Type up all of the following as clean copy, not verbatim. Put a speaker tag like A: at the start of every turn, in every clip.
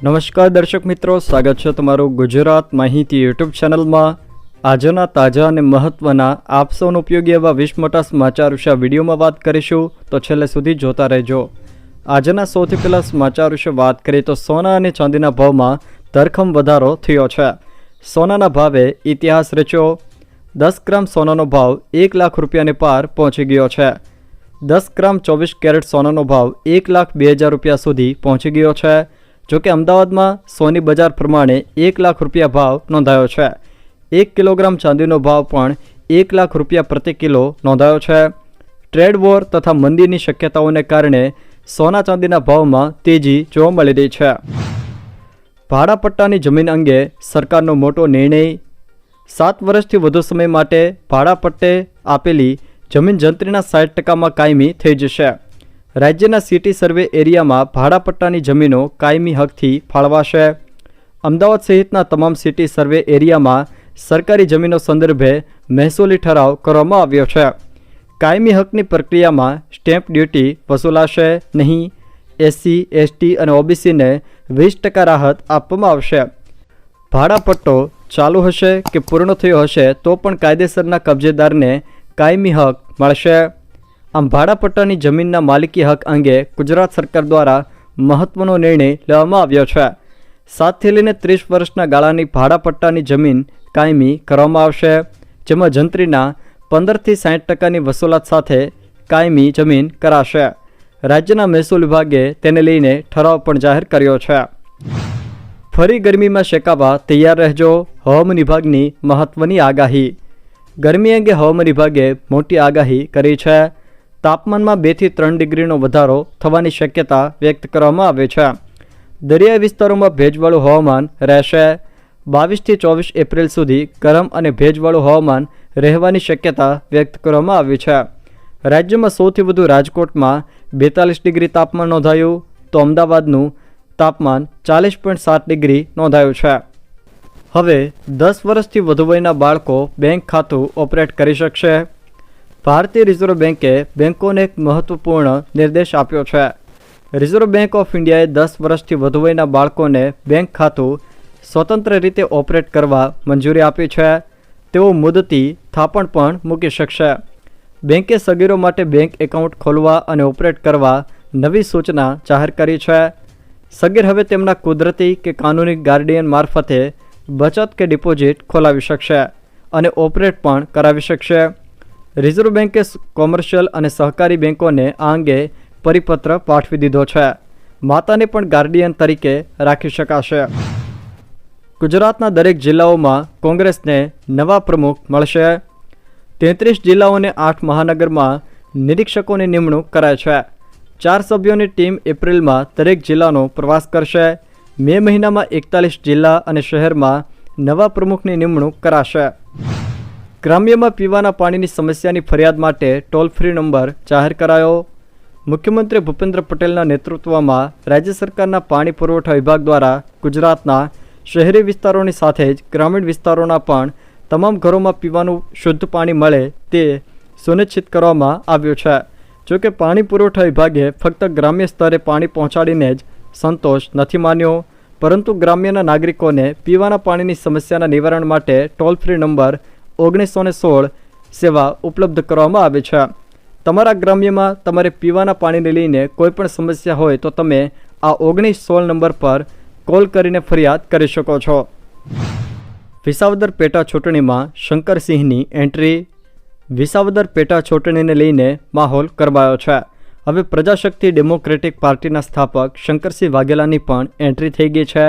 A: નમસ્કાર દર્શક મિત્રો, સ્વાગત છે તમારું ગુજરાત માહિતી યુટ્યુબ ચેનલમાં। આજના તાજા અને મહત્વના આપ સૌનો ઉપયોગી એવા 20 મોટા સમાચાર વિશે વિડીયોમાં વાત કરીશું, તો છેલ્લે સુધી જોતા રહેજો। આજના સૌથી પહેલા સમાચાર વિશે વાત કરીએ તો સોના અને ચાંદીના ભાવમાં ધરખમ વધારો થયો છે। સોનાના ભાવે ઇતિહાસ રચ્યો। 10 ગ્રામ સોનાનો ભાવ 1 લાખ રૂપિયાને પાર પહોંચી ગયો છે। 10 ગ્રામ 24 કેરેટ સોનાનો ભાવ 1,02,000 રૂપિયા સુધી પહોંચી ગયો છે। જોકે અમદાવાદમાં સોની બજાર પ્રમાણે 1 લાખ રૂપિયા ભાવ નોંધાયો છે। 1 કિલોગ્રામ ચાંદીનો ભાવ પણ 1 લાખ રૂપિયા પ્રતિ કિલો નોંધાયો છે। ટ્રેડ વોર તથા મંદીની શક્યતાઓને કારણે સોના ચાંદીના ભાવમાં તેજી જોવા મળી રહી છે। ભાડાપટ્ટાની જમીન અંગે સરકારનો મોટો નિર્ણય। 7 વર્ષથી વધુ સમય માટે ભાડાપટ્ટે આપેલી જમીન જંત્રીના 60%માં કાયમી થઈ જશે। રાજ્યના સિટી સર્વે એરિયામાં ભાડાપટ્ટાની જમીનો કાયમી હકથી ફાળવાશે। અમદાવાદ સહિતના તમામ સિટી સર્વે એરિયામાં સરકારી જમીનો સંદર્ભે મહેસૂલી ઠરાવ કરવામાં આવ્યો છે। કાયમી હકની પ્રક્રિયામાં સ્ટેમ્પ ડ્યુટી વસૂલાશે નહીં। SC, ST અને OBCને 20% રાહત આપવામાં આવશે। ભાડાપટ્ટો ચાલુ હશે કે પૂર્ણ થયો હશે તો પણ કાયદેસરના કબજેદારને કાયમી હક મળશે। આમ ભાડાપટ્ટાની જમીનના માલિકી હક અંગે ગુજરાત સરકાર દ્વારા મહત્વનો નિર્ણય લેવામાં આવ્યો છે। 7 થી લઈને 30 વર્ષના ગાળાની ભાડાપટ્ટાની જમીન કાયમી કરવામાં આવશે, જેમાં જંત્રીના 15 થી 60%ની વસૂલાત સાથે કાયમી જમીન કરાશે। રાજ્યના મહેસૂલ વિભાગે તેને લઈને ઠરાવ પણ જાહેર કર્યો છે। ફરી ગરમીમાં શેકાવા તૈયાર રહેજો, હવામાન વિભાગની મહત્વની આગાહી। ગરમી અંગે હવામાન વિભાગે મોટી આગાહી કરી છે। તાપમાનમાં 2 થી 3 ડિગ્રીનો વધારો થવાની શક્યતા વ્યક્ત કરવામાં આવી છે। દરિયાઈ વિસ્તારોમાં ભેજવાળું હવામાન રહેશે। 22 થી 24 એપ્રિલ સુધી ગરમ અને ભેજવાળું હવામાન રહેવાની શક્યતા વ્યક્ત કરવામાં આવી છે। રાજ્યમાં સૌથી વધુ રાજકોટમાં 42 ડિગ્રી તાપમાન નોંધાયું, તો અમદાવાદનું તાપમાન 40.7 ડિગ્રી નોંધાયું છે। હવે 10 વર્ષથી વધુ વયના બાળકો બેંક ખાતું ઓપરેટ કરી શકશે। ભારતીય રિઝર્વ બેન્કે બેન્કોને એક મહત્વપૂર્ણ નિર્દેશ આપ્યો છે। રિઝર્વ બેન્ક ઓફ ઇન્ડિયાએ 10 વર્ષથી વધુ વયના બાળકોને બેંક ખાતું સ્વતંત્ર રીતે ઓપરેટ કરવા મંજૂરી આપી છે। તેઓ મુદતી થાપણ પણ મૂકી શકશે। બેન્કે સગીરો માટે બેંક એકાઉન્ટ ખોલવા અને ઓપરેટ કરવા નવી સૂચના જાહેર કરી છે। સગીર હવે તેમના કુદરતી કે કાનૂની ગાર્ડિયન મારફતે બચત કે ડિપોઝિટ ખોલાવી શકશે અને ઓપરેટ પણ કરાવી શકશે। રિઝર્વ બેન્કે કોમર્શિયલ અને સહકારી બેન્કોને આ અંગે પરિપત્ર પાઠવી દીધો છે। માતાને પણ ગાર્ડિયન તરીકે રાખી શકાશે। ગુજરાતના દરેક જિલ્લાઓમાં કોંગ્રેસને નવા પ્રમુખ મળશે। 33 જિલ્લાઓ અને 8 મહાનગરમાં નિરીક્ષકોની નિમણૂક કરાય છે। 4 સભ્યોની ટીમ એપ્રિલમાં દરેક જિલ્લાનો પ્રવાસ કરશે। મે મહિનામાં 41 જિલ્લા અને શહેરમાં નવા પ્રમુખની નિમણૂક કરાશે। ગ્રામ્યમાં પીવાના પાણીની સમસ્યાની ફરિયાદ માટે ટોલ ફ્રી નંબર જાહેર કરાયો। મુખ્યમંત્રી ભૂપેન્દ્ર પટેલના નેતૃત્વમાં રાજ્ય સરકારના પાણી પુરવઠા વિભાગ દ્વારા ગુજરાતના શહેરી વિસ્તારોની સાથે જ ગ્રામીણ વિસ્તારોના પણ તમામ ઘરોમાં પીવાનું શુદ્ધ પાણી મળે તે સુનિશ્ચિત કરવામાં આવ્યું છે। જોકે પાણી પુરવઠા વિભાગે ફક્ત ગ્રામ્ય સ્તરે પાણી પહોંચાડીને જ સંતોષ નથી માન્યો, પરંતુ ગ્રામ્યના નાગરિકોને પીવાના પાણીની સમસ્યાના નિવારણ માટે ટોલ ફ્રી નંબર 1916 સેવા ઉપલબ્ધ કરવામાં આવે છે। તમારા ગ્રામ્યમાં તમારે પીવાના પાણીને લઈને કોઈ પણ સમસ્યા હોય તો તમે આ 1916 નંબર પર કોલ કરીને ફરિયાદ કરી શકો છો। વિસાવદર પેટા ચૂંટણીમાં શંકરસિંહની એન્ટ્રી। વિસાવદર પેટા ચૂંટણીને લઈને માહોલ ગરમાયો છે। હવે પ્રજાશક્તિ ડેમોક્રેટિક પાર્ટીના સ્થાપક શંકરસિંહ વાઘેલાની પણ એન્ટ્રી થઈ ગઈ છે।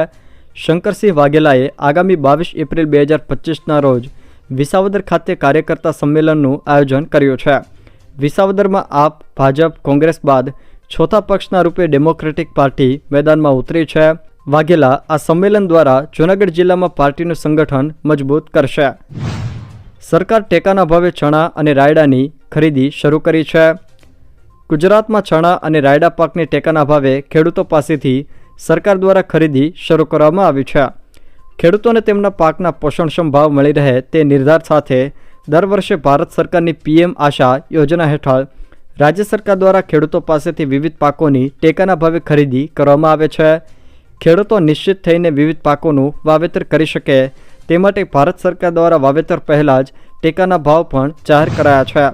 A: શંકરસિંહ વાઘેલાએ આગામી 22 એપ્રિલ 2025ના રોજ વિસાવદર ખાતે કાર્યકર્તા સંમેલનનું આયોજન કર્યું છે। વિસાવદરમાં આપ, ભાજપ, કોંગ્રેસ બાદ ચોથા પક્ષના રૂપે ડેમોક્રેટિક પાર્ટી મેદાનમાં ઉતરી છે। વાઘેલા આ સંમેલન દ્વારા જૂનાગઢ જિલ્લામાં પાર્ટીનું સંગઠન મજબૂત કરશે। સરકાર ટેકાના ભાવે ચણા અને રાયડાની ખરીદી શરૂ કરી છે। ગુજરાતમાં ચણા અને રાયડા પાકની ટેકાના ભાવે ખેડૂતો પાસેથી સરકાર દ્વારા ખરીદી શરૂ કરવામાં આવી છે। ખેડૂતોને તેમના પાકના પોષણક્ષમ ભાવ મળી રહે તે નિર્ધાર સાથે દર વર્ષે ભારત સરકારની PM આશા યોજના હેઠળ રાજ્ય સરકાર દ્વારા ખેડૂતો પાસેથી વિવિધ પાકોની ટેકાના ભાવે ખરીદી કરવામાં આવે છે। ખેડૂતો નિશ્ચિત થઈને વિવિધ પાકોનું વાવેતર કરી શકે તે માટે ભારત સરકાર દ્વારા વાવેતર પહેલાં જ ટેકાના ભાવ પણ જાહેર કરાયા છે.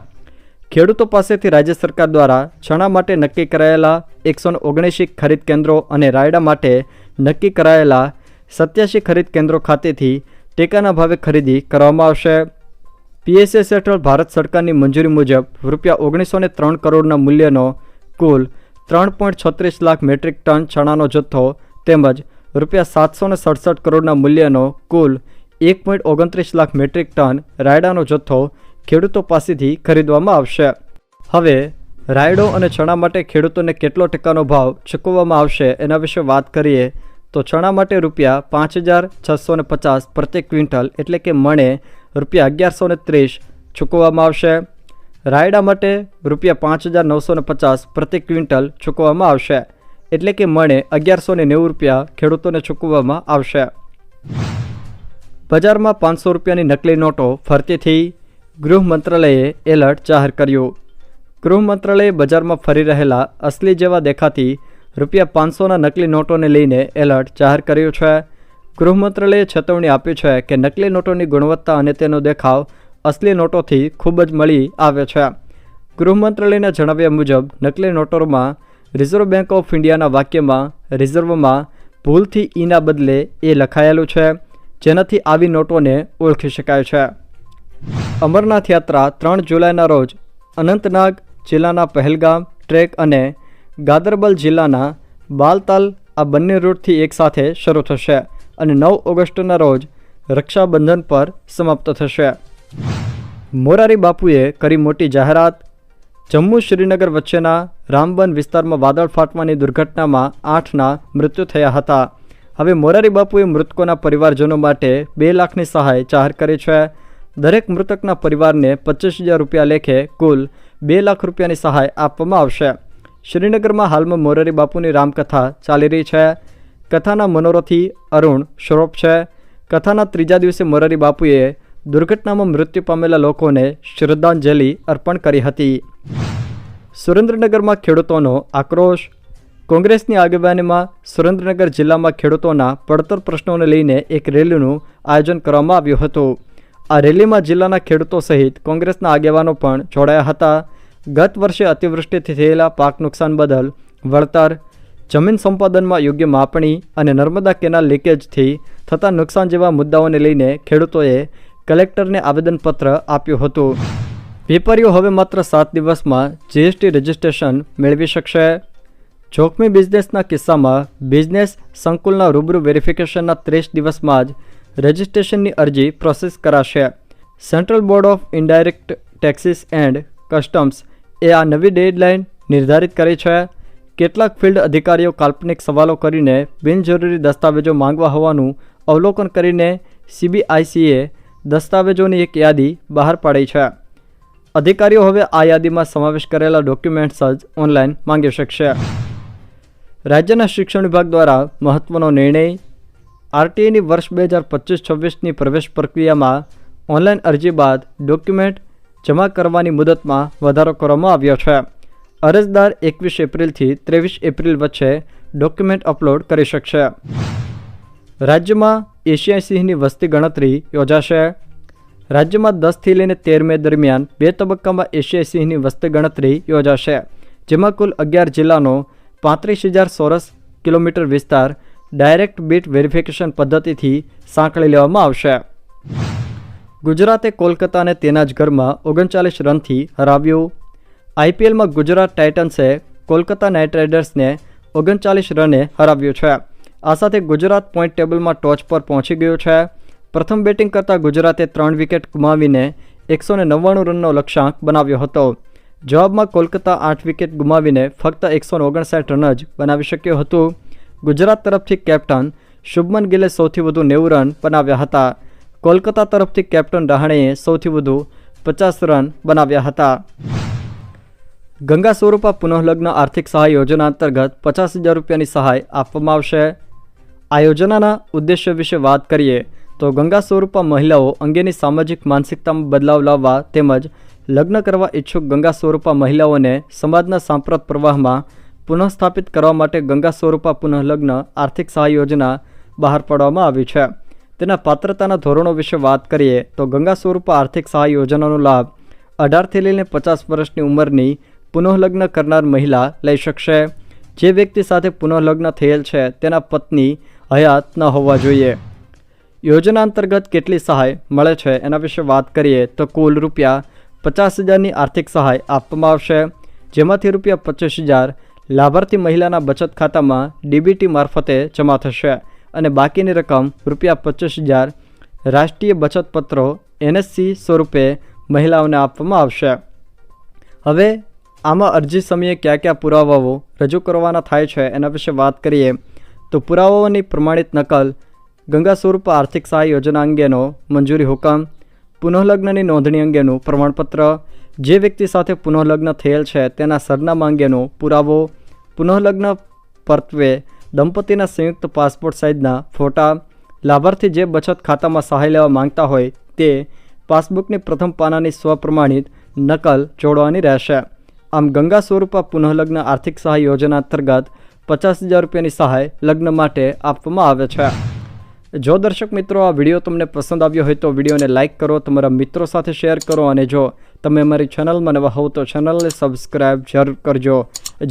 A: ખેડૂતો પાસેથી રાજ્ય સરકાર દ્વારા ચણા માટે નક્કી કરાયેલા 179 ખરીદ કેન્દ્રો અને રાયડા માટે નક્કી કરાયેલા 87 ખરીદ કેન્દ્રો ખાતેથી ટેકાના ભાવે ખરીદી કરવામાં આવશે. PSS હેઠળ ભારત સરકારની મંજૂરી મુજબ ₹1903 કરોડના મૂલ્યનો કુલ 3.36 લાખ મેટ્રિક ટન ચણાનો જથ્થો તેમજ ₹767 કરોડના મૂલ્યનો કુલ 1.29 લાખ મેટ્રિક ટન રાયડાનો જથ્થો ખેડૂતો પાસેથી ખરીદવામાં આવશે. હવે રાયડો અને ચણા માટે ખેડૂતોને કેટલો ટેકાનો ભાવ ચૂકવવામાં આવશે એના વિશે વાત કરીએ તો ચણા માટે ₹5,650 પ્રતિ ક્વિન્ટલ એટલે કે મણે ₹1130 ચૂકવવામાં આવશે. રાયડા માટે ₹5,950 પ્રતિ ક્વિન્ટલ ચૂકવવામાં આવશે એટલે કે મણે ₹1190 ખેડૂતોને ચૂકવવામાં આવશે. બજારમાં ₹500ની નકલી નોટો ફરતી થઈ, ગૃહ મંત્રાલયે એલર્ટ જાહેર કર્યું. ગૃહ મંત્રાલયે બજારમાં ફરી રહેલા અસલી જેવા દેખાતી ₹500ના નકલી નોટોને લઈને એલર્ટ જાહેર કર્યું છે. ગૃહ મંત્રાલયે ચેતવણી આપી છે કે નકલી નોટોની ગુણવત્તા અને તેનો દેખાવ અસલી નોટોથી ખૂબ જ મળી આવે છે. ગૃહ મંત્રાલયના જણાવ્યા મુજબ નકલી નોટોમાં રિઝર્વ બેંક ઓફ ઇન્ડિયાના વાક્યમાં રિઝર્વમાં ભૂલથી ઈના બદલે એ લખાયેલું છે, જેનાથી આવી નોટોને ઓળખી શકાય છે. અમરનાથ યાત્રા 3 જુલાઈના રોજ અનંતનાગ જિલ્લાના પહેલગામ ટ્રેક અને ગાદરબલ જિલ્લાના બાલતાલ આ બંને રૂટથી એકસાથે શરૂ થશે અને 9 ઓગસ્ટના રોજ રક્ષાબંધન પર સમાપ્ત થશે. મોરારી બાપુએ કરી મોટી જાહેરાત. જમ્મુ શ્રીનગર વચ્ચેના રામબન વિસ્તારમાં વાદળ ફાટવાની દુર્ઘટનામાં 8ના મૃત્યુ થયા હતા. હવે મોરારી બાપુએ મૃતકોના પરિવારજનો માટે 2 લાખની સહાય જાહેર કરી છે. દરેક મૃતકના પરિવારને ₹25,000 લેખે કુલ ₹2 લાખની સહાય આપવામાં આવશે. શ્રીનગરમાં હાલમાં મોરારી બાપુની રામકથા ચાલી રહી છે. કથાના મનોરથી અરુણ શ્રોફ છે. કથાના 3જા દિવસે મોરારી બાપુએ દુર્ઘટનામાં મૃત્યુ પામેલા લોકોને શ્રદ્ધાંજલિ અર્પણ કરી હતી. સુરેન્દ્રનગરમાં ખેડૂતોનો આક્રોશ. કોંગ્રેસની આગેવાનીમાં સુરેન્દ્રનગર જિલ્લામાં ખેડૂતોના પડતર પ્રશ્નોને લઈને એક રેલીનું આયોજન કરવામાં આવ્યું હતું. આ રેલીમાં જિલ્લાના ખેડૂતો સહિત કોંગ્રેસના આગેવાનો પણ જોડાયા હતા. ગત વર્ષે અતિવૃષ્ટિથી થયેલા પાક નુકસાન બદલ વળતર, જમીન સંપાદનમાં યોગ્ય માપણી અને નર્મદા કેનાલ લીકેજથી થતા નુકસાન જેવા મુદ્દાઓને લઈને ખેડૂતોએ કલેક્ટરને આવેદનપત્ર આપ્યું હતું. વેપારીઓ હવે માત્ર 7 દિવસમાં GST રજિસ્ટ્રેશન મેળવી શકશે. જોખમી બિઝનેસના કિસ્સામાં બિઝનેસ સંકુલના રૂબરૂ વેરિફિકેશનના 30 દિવસમાં જ રજિસ્ટ્રેશનની અરજી પ્રોસેસ કરાશે. Central board of indirect taxes and customs એ આ નવી ડેડલાઇન નિર્ધારિત કરી છે. કેટલાક ફિલ્ડ અધિકારીઓ કાલ્પનિક સવાલો કરીને બિનજરૂરી દસ્તાવેજો માંગવા હોવાનું અવલોકન કરીને CBICએ દસ્તાવેજોની એક યાદી બહાર પાડી છે. અધિકારીઓ હવે આ યાદીમાં સમાવેશ કરેલા ડોક્યુમેન્ટ્સ જ ઓનલાઈન માંગી શકશે. રાજ્યના શિક્ષણ વિભાગ દ્વારા મહત્વનો નિર્ણય. RTIની વર્ષ 2025-26ની પ્રવેશ પ્રક્રિયામાં ઓનલાઈન અરજી બાદ ડોક્યુમેન્ટ જમા કરવાની મુદતમાં વધારો કરવામાં આવ્યો છે. અરજદાર 21 એપ્રિલથી 23 એપ્રિલ વચ્ચે ડોક્યુમેન્ટ અપલોડ કરી શકશે. રાજ્યમાં એશિયાઈ સિંહની વસ્તી ગણતરી યોજાશે. રાજ્યમાં 10થી લઈને 13 મે દરમિયાન 2 તબક્કામાં એશિયાઈ સિંહની વસ્તી ગણતરી યોજાશે, જેમાં કુલ 11 જિલ્લાનો 35,000 ચોરસ કિલોમીટર વિસ્તાર ડાયરેક્ટ બીટ વેરિફિકેશન પદ્ધતિથી સાંકળી લેવામાં આવશે. ગુજરાતે કોલકાતાને તેના જ ઘરમાં 39 રનથી હરાવ્યું. IPLમાં ગુજરાત ટાઇટન્સે કોલકાતા નાઇટ રાઇડર્સને 39 રને હરાવ્યું છે. આ સાથે ગુજરાત પોઈન્ટ ટેબલમાં ટોચ પર પહોંચી ગયું છે. પ્રથમ બેટિંગ કરતાં ગુજરાતે 3 વિકેટ ગુમાવીને 199 રનનો લક્ષ્યાંક બનાવ્યો હતો. જવાબમાં કોલકાતા 8 વિકેટ ગુમાવીને ફક્ત 159 રન જ બનાવી શક્યું હતું. ગુજરાત તરફથી કેપ્ટન શુભમન ગિલે સૌથી વધુ 90 રન બનાવ્યા હતા. કોલકાતા તરફથી કેપ્ટન રહાણેએ સૌથી વધુ 50 રન બનાવ્યા હતા. ગંગા સ્વરૂપા પુનઃલગ્ન આર્થિક સહાય યોજના અંતર્ગત ₹50,000ની સહાય આપવામાં આવશે. આ યોજનાના ઉદ્દેશ્ય વિશે વાત કરીએ તો ગંગા સ્વરૂપા મહિલાઓ અંગેની સામાજિક માનસિકતામાં બદલાવ લાવવા તેમજ લગ્ન કરવા ઈચ્છુક ગંગા સ્વરૂપા મહિલાઓને સમાજના સાંપ્રત પ્રવાહમાં પુનઃસ્થાપિત કરવા માટે ગંગા સ્વરૂપા પુનઃલગ્ન આર્થિક સહાય યોજના બહાર પાડવામાં આવી છે। તેના પાત્રતાના ધોરણો વિશે વાત કરીએ તો ગંગા સ્વરૂપા આર્થિક સહાય યોજનાનો લાભ 18થી લઈને 50 વર્ષની ઉંમરની પુનઃલગ્ન કરનાર મહિલા લઈ શકશે। જે વ્યક્તિ સાથે પુનઃલગ્ન થયેલ છે તેના પત્ની હયાત ન હોવા જોઈએ। યોજના અંતર્ગત કેટલી સહાય મળે છે એના વિશે વાત કરીએ તો કુલ રૂપિયા 50,000ની આર્થિક સહાય આપવામાં આવશે, જેમાંથી રૂપિયા 25,000 લાભાર્થી મહિલાના બચત ખાતામાં ડીબીટી મારફતે જમા થશે અને બાકીની રકમ રૂપિયા 25,000 રાષ્ટ્રીય બચત પત્રો NSC સ્વરૂપે મહિલાઓને આપવામાં આવશે। હવે આમાં અરજી સમયે કયા કયા પુરાવાઓ રજૂ કરવાના થાય છે એના વિશે વાત કરીએ તો પુરાવાઓની પ્રમાણિત નકલ, ગંગા સ્વરૂપ આર્થિક સહાય યોજના અંગેનો મંજૂરી હુકમ, પુનઃલગ્નની નોંધણી અંગેનું પ્રમાણપત્ર, જે વ્યક્તિ સાથે પુનઃલગ્ન થયેલ છે તેના સરનામા અંગેનો પુરાવો, પુનઃલગ્ન પરત્વે દંપતીના સંયુક્ત પાસપોર્ટ સાઇઝના ફોટા, લાભાર્થી જે બચત ખાતામાં સહાય લેવા માંગતા હોય તે પાસબુકની પ્રથમ પાનાની સ્વપ્રમાણિત નકલ જોડવાની રહેશે। આમ ગંગા સ્વરૂપા પુનઃલગ્ન આર્થિક સહાય યોજના અંતર્ગત 50,000 રૂપિયાની સહાય લગ્ન માટે આપવામાં આવે છે। જો દર્શક મિત્રો આ વિડીયો તમને પસંદ આવ્યો હોય તો વિડીયોને લાઇક કરો, તમારા મિત્રો સાથે શેર કરો અને જો તમે અમારી ચેનલમાં નવા હોવ તો ચેનલને સબસ્ક્રાઈબ જરૂર કરજો,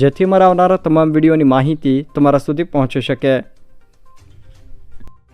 A: જેથી મારા આવનારા તમામ વિડીયોની માહિતી તમારા સુધી પહોંચી શકે।